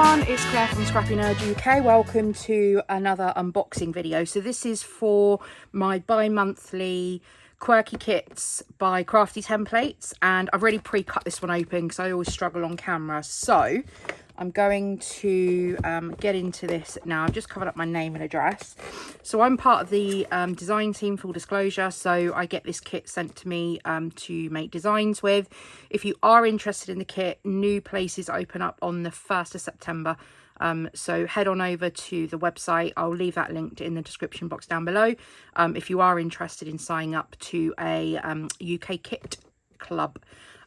everyone, it's Claire from Scrappynerduk UK. Welcome to another unboxing video. So this is for my bi-monthly Quirky kits by Crafty Templates, and I've already pre-cut this one open because I always struggle on camera. So I'm going to get into this now. I've just covered up my name and address. So I'm part of the design team, full disclosure. So I get this kit sent to me to make designs with. If you are interested in the kit, new places open up on the 1st of September. So head on over to the website. I'll leave that linked in the description box down below. If you are interested in signing up to a UK kit club.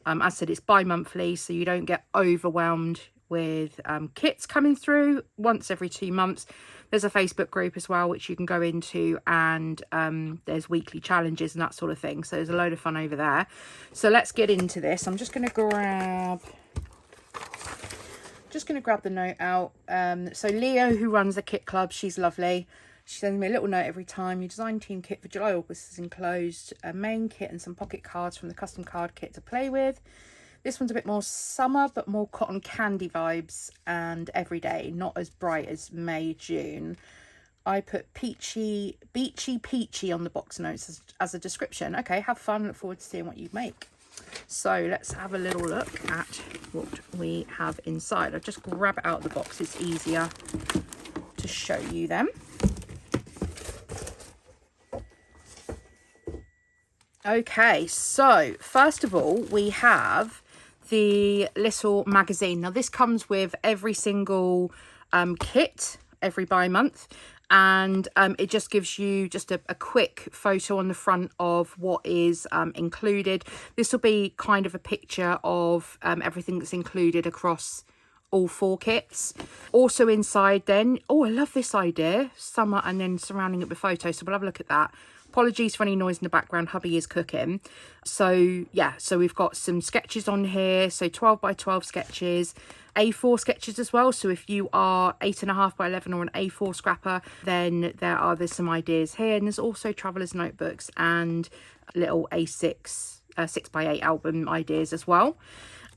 As I said, it's bi-monthly, so you don't get overwhelmed with kits coming through once every 2 months. There's a Facebook group as well which you can go into, and there's weekly challenges and that sort of thing, so there's a load of fun over there. So let's get into this. I'm just going to grab the note out. So Leo, who runs the kit club, she's lovely. She sends me a little note every time. Your design team kit for July August is enclosed, a main kit and some pocket cards from the custom card kit to play with. This one's a bit more summer, but more cotton candy vibes and everyday, not as bright as May, June. I put beachy peachy on the box notes as a description. Okay, have fun. Look forward to seeing what you make. So let's have a little look at what we have inside. I'll just grab it out of the box. It's easier to show you them. Okay, so first of all, we have the little magazine. Now this comes with every single kit every bi-month, and it just gives you just a quick photo on the front of what is included. This will be kind of a picture of everything that's included across all 4 kits. Also inside then, oh, I love this idea, summer and then surrounding it with photos, so we'll have a look at that. Apologies for any noise in the background, hubby is cooking. So yeah, so we've got some sketches on here, so 12 by 12 sketches, A4 sketches as well. So if you are 8.5 by 11 or an A4 scrapper, then there's some ideas here. And there's also travelers notebooks and little A6 6 by 8 album ideas as well.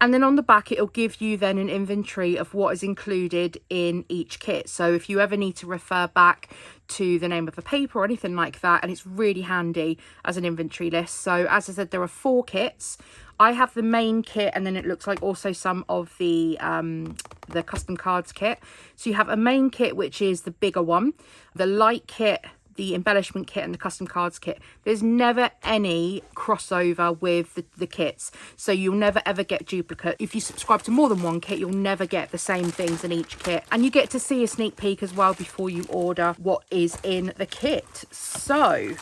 And then on the back, it'll give you then an inventory of what is included in each kit. So if you ever need to refer back to the name of a paper or anything like that, and it's really handy as an inventory list. So as I said, there are 4 kits. I have the main kit, and then it looks like also some of the custom cards kit. So you have a main kit, which is the bigger one, the light kit, the embellishment kit, and the custom cards kit. There's never any crossover with the kits, so you'll never ever get duplicate. If you subscribe to more than one kit, you'll never get the same things in each kit, and you get to see a sneak peek as well before you order what is in the kit. So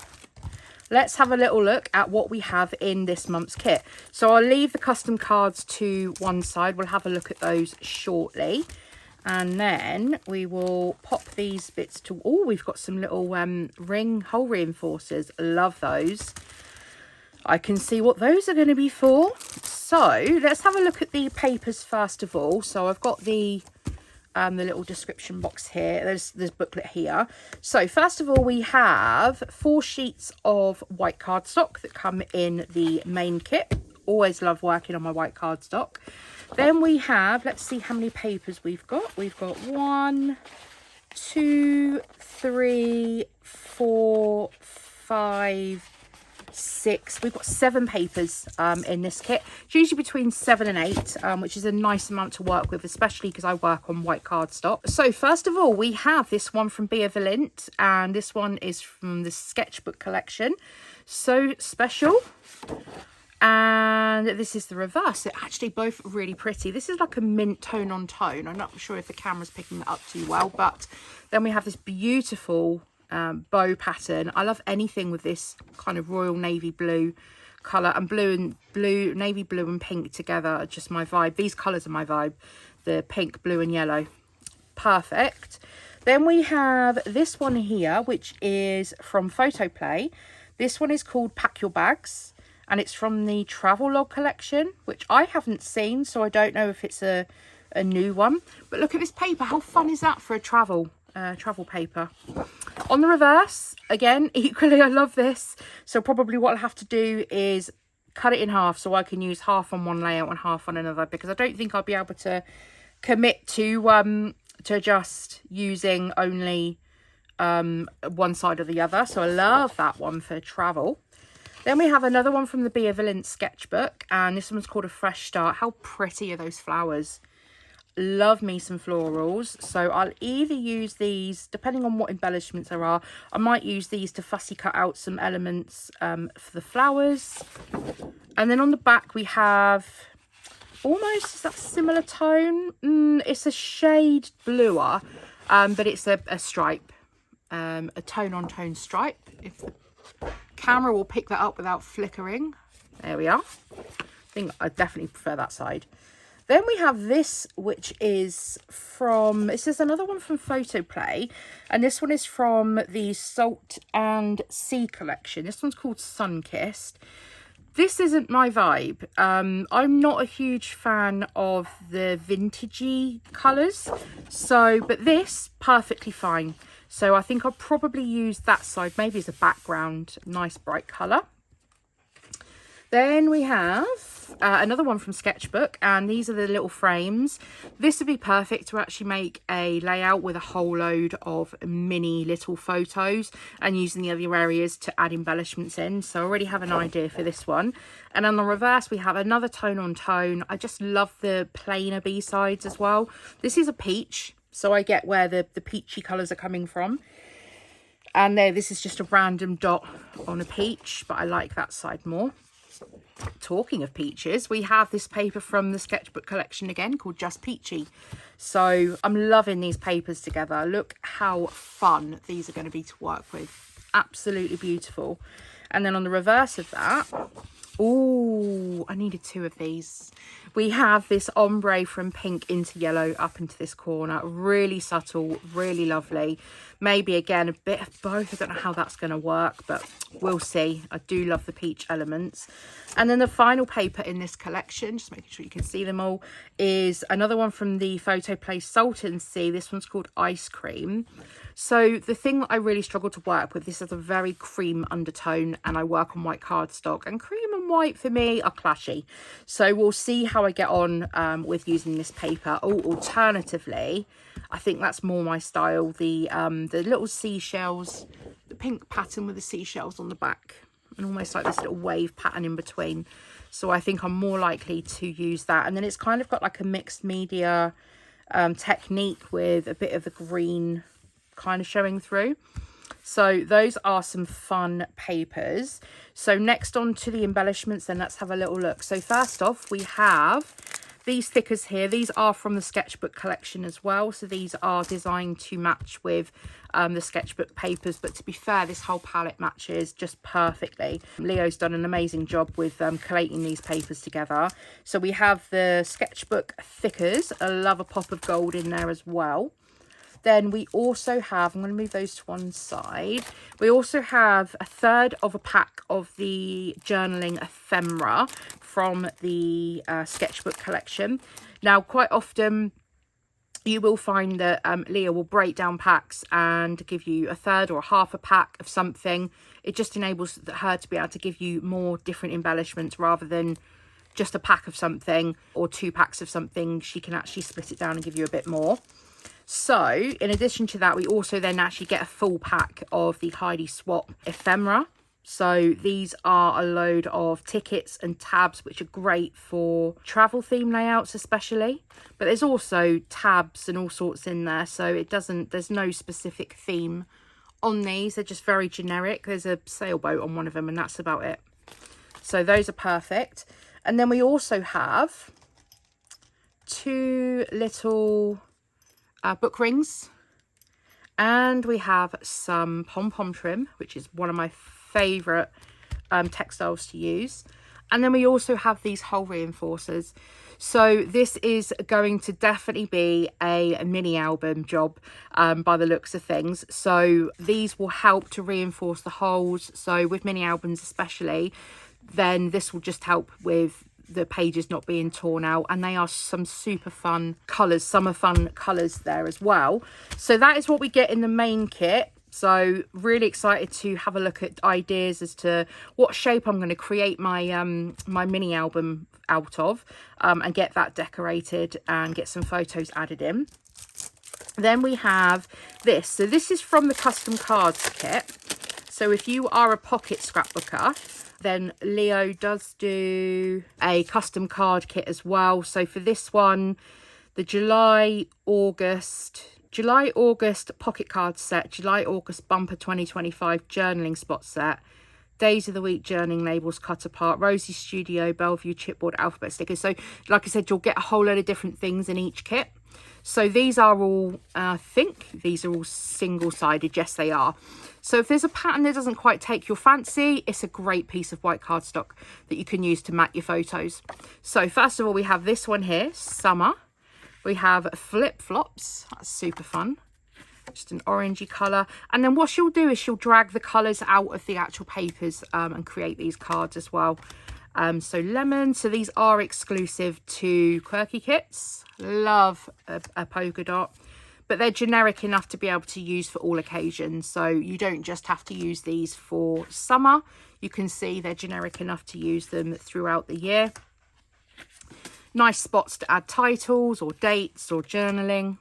let's have a little look at what we have in this month's kit. So I'll leave the custom cards to one side. We'll have a look at those shortly. And then we will pop these bits to... Oh, we've got some little ring hole reinforcers. Love those. I can see what those are going to be for. So let's have a look at the papers first of all. So I've got the little description box here. There's booklet here. So first of all, we have 4 sheets of white cardstock that come in the main kit. Always love working on my white cardstock. Then we have, let's see how many papers we've got. We've got 1, 2, 3, 4, 5, 6. We've got 7 papers in this kit. It's usually between 7 and 8, which is a nice amount to work with, especially because I work on white cardstock. So first of all, we have this one from Be Valent, and this one is from the Sketchbook collection. So special. And this is the reverse. They're actually both really pretty. This is like a mint tone on tone. I'm not sure if the camera's picking that up too well, but then we have this beautiful bow pattern. I love anything with this kind of royal navy blue colour, and navy blue and pink together are just my vibe. These colours are my vibe. The pink, blue and yellow. Perfect. Then we have this one here, which is from Photoplay. This one is called Pack Your Bags. And it's from the Travelog collection, which I haven't seen, so I don't know if it's a new one. But look at this paper. How fun is that for a travel paper? On the reverse, again, equally, I love this. So probably what I'll have to do is cut it in half so I can use half on one layout and half on another, because I don't think I'll be able to commit to just using only one side or the other. So I love that one for travel. Then we have another one from the Be a Villain sketchbook, and this one's called A Fresh Start. How pretty are those flowers? Love me some florals. So I'll either use these, depending on what embellishments there are, I might use these to fussy cut out some elements for the flowers. And then on the back we have almost, is that similar tone? It's a shade bluer, but it's a stripe, a tone-on-tone stripe. If the camera will pick that up without flickering. There we are. I think I definitely prefer that side. Then we have this, which is from, this is another one from Photoplay, and this one is from the Salt and Sea collection. This one's called Sunkissed. This isn't my vibe. I'm not a huge fan of the vintagey colours, but this, perfectly fine. So I think I'll probably use that side, maybe as a background, nice bright colour. Then we have another one from Sketchbook, and these are the little frames. This would be perfect to actually make a layout with a whole load of mini little photos and using the other areas to add embellishments in. So I already have an idea for this one. And on the reverse, we have another tone on tone. I just love the plainer B-sides as well. This is a peach, so I get where the peachy colours are coming from. And there, this is just a random dot on a peach, but I like that side more. Talking of peaches, we have this paper from the Sketchbook collection again called Just Peachy. So I'm loving these papers together. Look how fun these are going to be to work with. Absolutely beautiful. And then on the reverse of that, oh, I needed two of these. We have this ombre from pink into yellow up into this corner. Really subtle, really lovely. Maybe again a bit of both. I don't know how that's going to work, but we'll see. I do love the peach elements. And then the final paper in this collection, just making sure you can see them all, is another one from the Photoplay Salt and Sea. This one's called Ice Cream. So the thing that I really struggle to work with, this is a very cream undertone, and I work on white cardstock, and cream and white for me are clashy. So we'll see how I get on with using this paper. Oh, alternatively, I think that's more my style. The little seashells, the pink pattern with the seashells on the back, and almost like this little wave pattern in between. So I think I'm more likely to use that. And then it's kind of got like a mixed media technique with a bit of the green kind of showing through. So those are some fun papers. So next on to the embellishments, then let's have a little look. So first off, we have these stickers here. These are from the Sketchbook collection as well. So these are designed to match with the Sketchbook papers. But to be fair, this whole palette matches just perfectly. Leo's done an amazing job with collating these papers together. So we have the Sketchbook thickers. I love a pop of gold in there as well. Then we also have, I'm going to move those to one side. We also have a third of a pack of the journaling ephemera from the Sketchbook collection. Now, quite often you will find that Leah will break down packs and give you a third or a half a pack of something. It just enables her to be able to give you more different embellishments rather than just a pack of something or 2 packs of something. She can actually split it down and give you a bit more. So in addition to that, we also then actually get a full pack of the Heidi Swap ephemera. So these are a load of tickets and tabs, which are great for travel theme layouts especially. But there's also tabs and all sorts in there. So there's no specific theme on these. They're just very generic. There's a sailboat on one of them and that's about it. So those are perfect. And then we also have 2 little book rings, and we have some pom-pom trim, which is one of my favorite textiles to use. And then we also have these hole reinforcers. So this is going to definitely be a mini album job by the looks of things. So these will help to reinforce the holes. So with mini albums especially, then this will just help with the pages not being torn out, and they are some super fun colours, summer fun colours there as well. So that is what we get in the main kit. So really excited to have a look at ideas as to what shape I'm going to create my my mini album out of, and get that decorated and get some photos added in. Then we have this. So this is from the custom cards kit. So if you are a pocket scrapbooker, then Leo does do a custom card kit as well. So for this one, the July August pocket card set, July August bumper 2025 journaling spot set, days of the week journaling labels cut apart, Rosie Studio, Bellevue chipboard alphabet stickers. So like I said, you'll get a whole load of different things in each kit. So these are all, I think these are all single-sided. Yes, they are. So if there's a pattern that doesn't quite take your fancy, it's a great piece of white cardstock that you can use to mat your photos. So first of all, we have this one here, summer. We have flip-flops. That's super fun. Just an orangey colour. And then what she'll do is she'll drag the colours out of the actual papers and create these cards as well. So lemon. So these are exclusive to Quirky kits. Love a polka dot. But they're generic enough to be able to use for all occasions. So you don't just have to use these for summer. You can see they're generic enough to use them throughout the year. Nice spots to add titles or dates or journaling.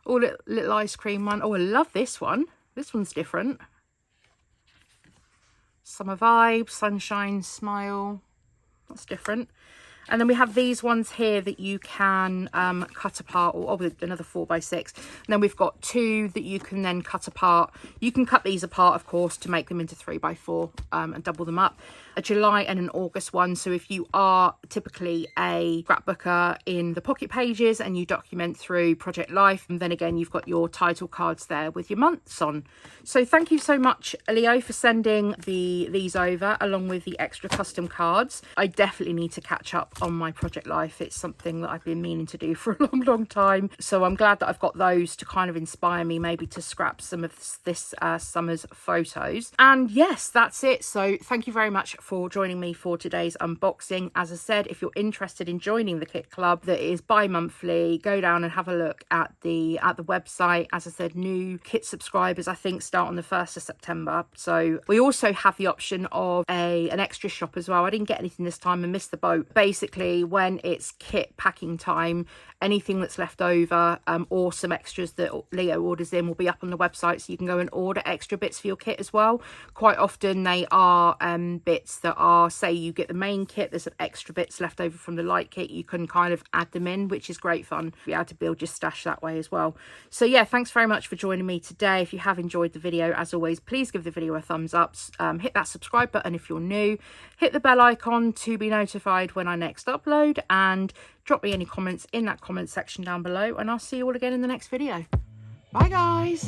Oh, little ice cream one. Oh, I love this one. This one's different. Summer vibe, sunshine, smile. That's different. And then we have these ones here that you can cut apart, or another 4x6. And then we've got two that you can then cut apart. You can cut these apart, of course, to make them into 3x4 and double them up. A July and an August one. So if you are typically a scrapbooker in the pocket pages and you document through Project Life, and then again, you've got your title cards there with your months on. So thank you so much, Leo, for sending these over along with the extra custom cards. I definitely need to catch up on my Project Life. It's something that I've been meaning to do for a long time. So I'm glad that I've got those to kind of inspire me maybe to scrap some of this summer's photos. And yes, that's it. So thank you very much for joining me for today's unboxing. As I said, if you're interested in joining the kit club that is bi-monthly, go down and have a look at the website. As I said, new kit subscribers I think start on the 1st of September. So we also have the option of an extra shop as well. I didn't get anything this time and missed the boat. Basically, when it's kit packing time, anything that's left over or some extras that Leo orders in will be up on the website, so you can go and order extra bits for your kit as well. Quite often they are bits that are, say you get the main kit, there's some extra bits left over from the light kit, you can kind of add them in, which is great fun. Be able to build your stash that way as well. So yeah, thanks very much for joining me today. If you have enjoyed the video, as always, please give the video a thumbs up, hit that subscribe button if you're new, hit the bell icon to be notified when I next upload, and drop me any comments in that comment section down below, and I'll see you all again in the next video. Bye guys.